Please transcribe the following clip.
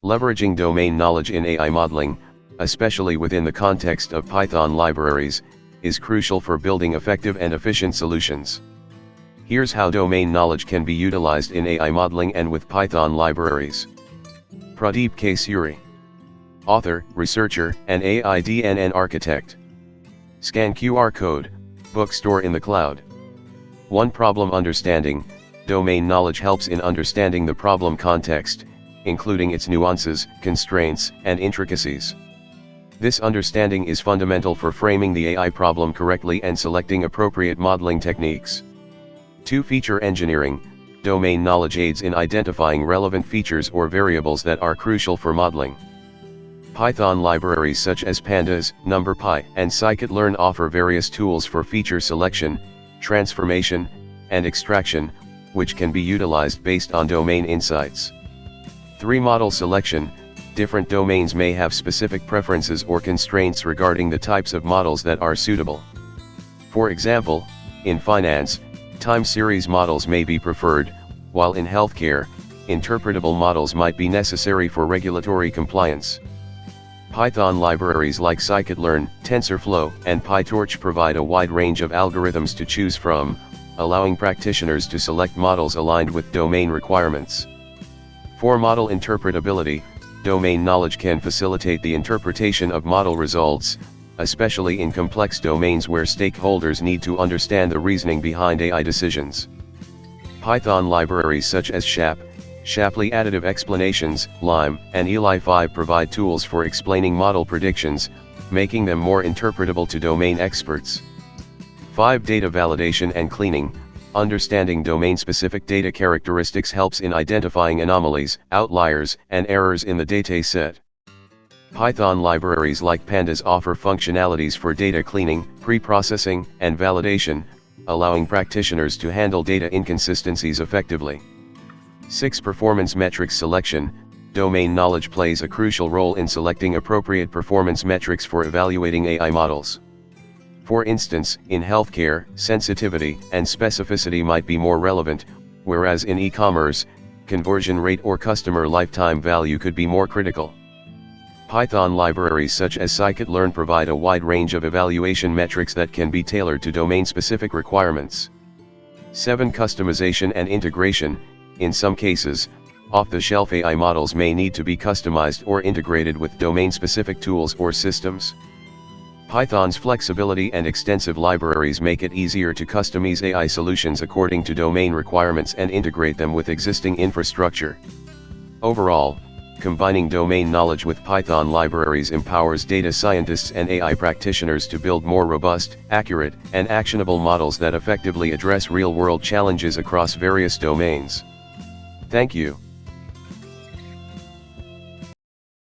Leveraging domain knowledge in AI modeling, especially within the context of Python libraries, is crucial for building effective and efficient solutions. Here's how domain knowledge can be utilized in AI modeling and with Python libraries. Pradeep K. Suri. Author, researcher, and AI-DNN architect. Scan QR code, bookstore in the cloud. 1. Problem understanding. Domain knowledge helps in understanding the problem context, including its nuances, constraints, and intricacies. This understanding is fundamental for framing the AI problem correctly and selecting appropriate modeling techniques. 2. Feature engineering. Domain knowledge aids in identifying relevant features or variables that are crucial for modeling. Python libraries such as Pandas, NumPy, and scikit-learn offer various tools for feature selection, transformation, and extraction, which can be utilized based on domain insights. 3. Model selection. Different domains may have specific preferences or constraints regarding the types of models that are suitable. For example, in finance, time series models may be preferred, while in healthcare, interpretable models might be necessary for regulatory compliance. Python libraries like scikit-learn, TensorFlow, and PyTorch provide a wide range of algorithms to choose from, allowing practitioners to select models aligned with domain requirements. 4. Model interpretability. Domain knowledge can facilitate the interpretation of model results, especially in complex domains where stakeholders need to understand the reasoning behind AI decisions. Python libraries such as SHAP, Shapley Additive Explanations, LIME, and Eli5 provide tools for explaining model predictions, making them more interpretable to domain experts. 5. Data validation and cleaning. Understanding domain-specific data characteristics helps in identifying anomalies, outliers, and errors in the dataset. Python libraries like Pandas offer functionalities for data cleaning, pre-processing, and validation, allowing practitioners to handle data inconsistencies effectively. 6. Performance metrics selection. Domain knowledge plays a crucial role in selecting appropriate performance metrics for evaluating AI models. For instance, in healthcare, sensitivity and specificity might be more relevant, whereas in e-commerce, conversion rate or customer lifetime value could be more critical. Python libraries such as scikit-learn provide a wide range of evaluation metrics that can be tailored to domain-specific requirements. 7. Customization and integration. In some cases, off-the-shelf AI models may need to be customized or integrated with domain-specific tools or systems. Python's flexibility and extensive libraries make it easier to customize AI solutions according to domain requirements and integrate them with existing infrastructure. Overall, combining domain knowledge with Python libraries empowers data scientists and AI practitioners to build more robust, accurate, and actionable models that effectively address real-world challenges across various domains. Thank you.